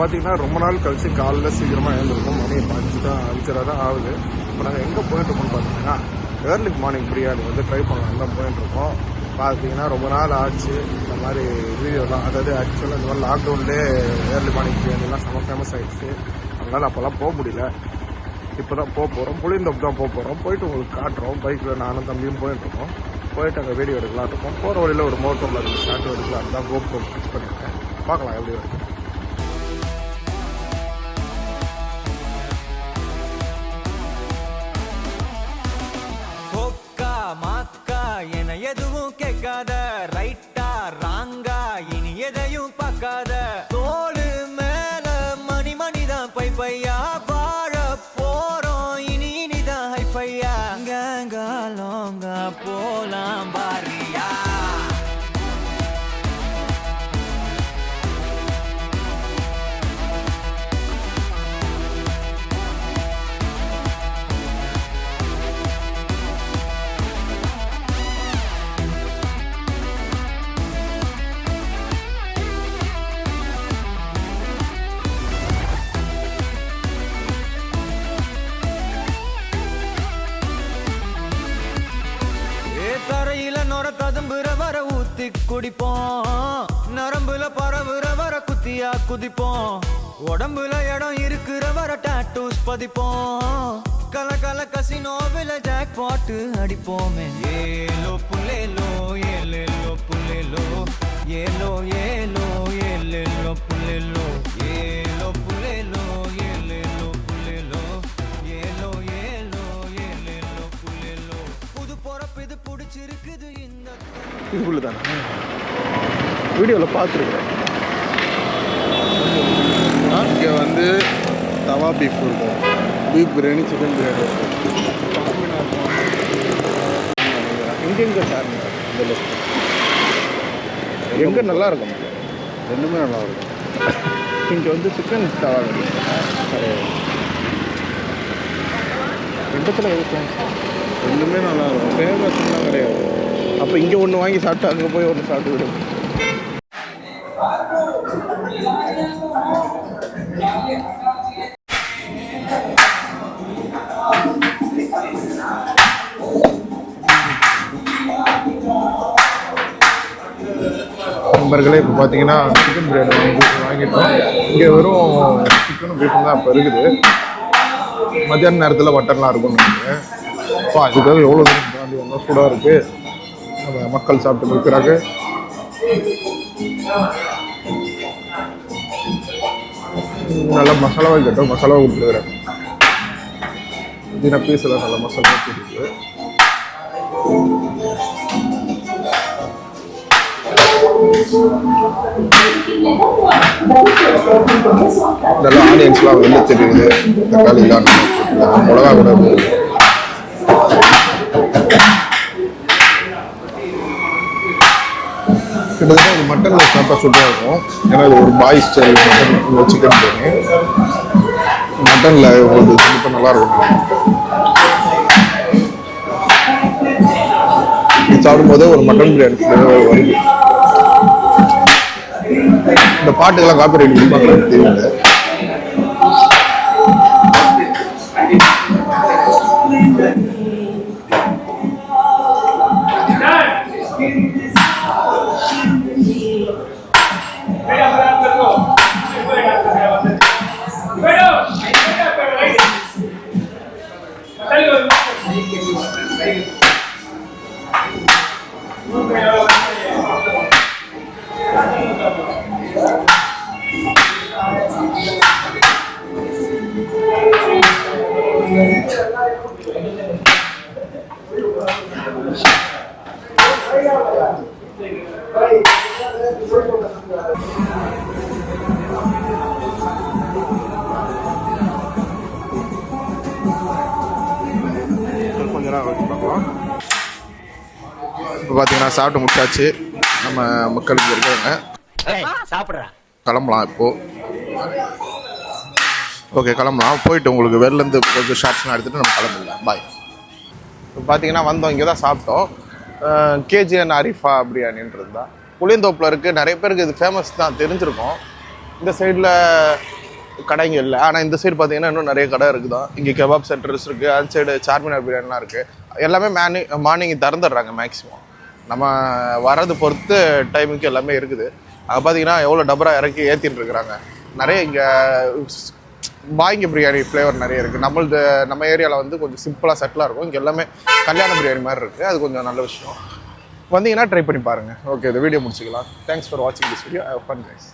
பார்த்தீங்கன்னா ரொம்ப நாள் கழிச்சு காலையில் சீக்கிரமாக எழுந்திருக்கும். மணி 5:30 தான் ஆகுது. இப்போ நாங்கள் எங்கே போயிட்டுருக்கோம்னு பார்த்தீங்கன்னா ஏர்லி மார்னிங் பிரியாணி வந்து ட்ரை பண்ணலாம் தான் போயிட்டுருக்கோம். பார்த்தீங்கன்னா ரொம்ப நாள் ஆச்சு இந்த மாதிரி வீடியோலாம். அதாவது ஆக்சுவலாக இந்த மாதிரி லாக்டவுன்லேயே ஏர்லி மார்னிங் பிரியாணிலாம் செம்ம ஃபேமஸ் ஆகிடுச்சு. அதனால் அப்போல்லாம் போக முடியல. இப்போ தான் போக போகிறோம். புளியந்தோப்பு தான் போக போகிறோம். போயிட்டு உங்களுக்கு காட்டுறோம். பைக்கில் நானும் தம்பியும் போயிட்டுருக்கோம். போயிட்டு அங்கே வீடியோ எடுக்கலாம் இருக்கும். போகிற வழியில் ஒரு மோட்டரில் இருக்குது ஷார்ட் எடுக்கலாம் தான் கோப்ரோ ஃபிக்ஸ் பண்ணியிருக்கேன். பார்க்கலாம் எப்படி வருது. என எதுவும் கேட்காத, ரைட்டா ராங்கா இனி எதையும் பார்க்காத, தோளு மேல மணி மணிதான் பை பையா, வாழ போறோம் இனி இனிதான் ஹைஃபையா, லோங்க போலாம் பாரியா. தரையில நொர ததும்புற வர ஊத்தி குடிப்போம், நரம்புல பரவுற வர குத்தியா குதிப்போம், உடம்புல இடம் இருக்கிற வர டாட்டூஸ் பதிப்போம், கல கல கசினோவில ஜாக் பாட்டு அடிப்போமே. ஏலோ புல்லேலோ ஏலேலோ புல்லேலோ, ஏலோ ஏலோ ஏலேலோ புல்லேலோ, ஏலோ புல்லேலோ ஏலேலோ புல்லேலோ, ஏலோ ஏலோ ஏலேலோ புல்லேலோ. புது பொறப்பு இது பிடிச்சிருக்குது இந்த இதுக்குள்ள தானே வீடியோவில் பார்த்துருக்குறேன். இங்கே வந்து தவா பீஃப் இருக்கும், பீஃப் பிரியாணி, சிக்கன் பிரியாணி இருக்கும். எங்கெங்கே சார் இந்த லிஸ்ட் எங்கே நல்லா இருக்கும்? ரெண்டுமே நல்லா இருக்கும். இங்கே வந்து சிக்கன் தவா கிடையாது. ரெண்டுத்தில் எது ரெண்டுமே நல்லா இருக்கும். ஃபேமஸ்லாம் கிடையாது. அப்போ இங்கே ஒன்று வாங்கி சாப்பிட்டு அங்கே போய் ஒன்று சாப்பிட்டு விடும். நண்பர்களே, இப்போ பார்த்தீங்கன்னா சிக்கன் பிரியாணி வாங்கிட்டோம். இங்கே வெறும் சிக்கனும் பீஃபும் தான் இப்போ இருக்குது. மத்தியான நேரத்தில் மட்டன்லாம் இருக்கும்னு நினைக்கிறேன். அதுக்காக எவ்வளோ தாண்டி வந்தால் சூடாக இருக்குது. நம்ம மக்கள் சாப்பிட்டு இருக்கிறாங்க. நல்லா மசாலாவை கேட்டோம், மசாலாவை கொடுத்துருக்குறேன். இதுனா பீஸெல்லாம் நல்லா மசாலா கொடுத்துருக்கு. இதெல்லாம் ஆனியன்ஸ்லாம் வெளில தெரியுது. தக்காளிலாம் மிளகா கூட கிட்டத்தட்ட ஒரு மட்டனில் சாப்பிட்டா சூப்பராக இருக்கும். ஏன்னா இது ஒரு பாய் ஸ்டைல் மட்டன் சிக்கன் பிரியாணி. மட்டனில் ஒரு கண்டிப்பாக நல்லாயிருக்கும். இது சாப்பிடும்போதே ஒரு மட்டன் பிரியாணி வருது. இந்த பாட்டுக்கெல்லாம் காப்பிரைட் கொடுப்பாங்க தெரியல. கொஞ்ச நேரம் வச்சு பார்க்கலாம். இப்போ பார்த்தீங்கன்னா சாப்பிட்டு முடிச்சாச்சு. நம்ம மக்களுக்கு இருக்காங்க, கிளம்பலாம். இப்போது ஓகே கிளம்பலாம். போயிட்டு உங்களுக்கு வெளிலேருந்து கொஞ்சம் ஷார்ட்ஸ்லாம் எடுத்துகிட்டு நம்ம கிளம்பிடலாம். பாய். இப்போ பார்த்தீங்கன்னா வந்தோம், இங்கே தான் சாப்பிட்டோம். கேஜிஎன் அரிஃபா பிரியாணின்றது தான் புளியந்தோப்பில் இருக்குது. நிறைய பேருக்கு இது ஃபேமஸ் தான் தெரிஞ்சிருக்கும். இந்த சைடில் கடைங்க இல்லை. ஆனால் இந்த சைடு பார்த்தீங்கன்னா இன்னும் நிறைய கடை இருக்குது தான். இங்கே கெபாப் சென்டர்ஸ் இருக்குது, அந்த சைடு சார்மினார் பிரியாணிலாம் இருக்குது. எல்லாமே மார்னிங் திறந்துடுறாங்க மேக்ஸிமம். நம்ம வரது பொறுத்து டைமுக்கு எல்லாமே இருக்குது. அங்கே பார்த்தீங்கன்னா எவ்வளோ டபரா இறக்கி ஏற்றின்னு இருக்கிறாங்க. நிறைய இங்கே பாய்ங்க பிரியாணி ஃப்ளேவர் நிறைய இருக்குது. நம்ம ஏரியாவில் வந்து கொஞ்சம் சிம்பிளாக செட்டிலாக இருக்கும். இங்கே எல்லாமே கல்யாண பிரியாணி மாதிரி இருக்குது. அது கொஞ்சம் நல்ல விஷயம். வந்தீங்கன்னா ட்ரை பண்ணி பாருங்கள். ஓகே, இந்த வீடியோ முடிச்சுக்கலாம். தேங்க்ஸ் ஃபார் வாட்சிங் this video. I have fun guys.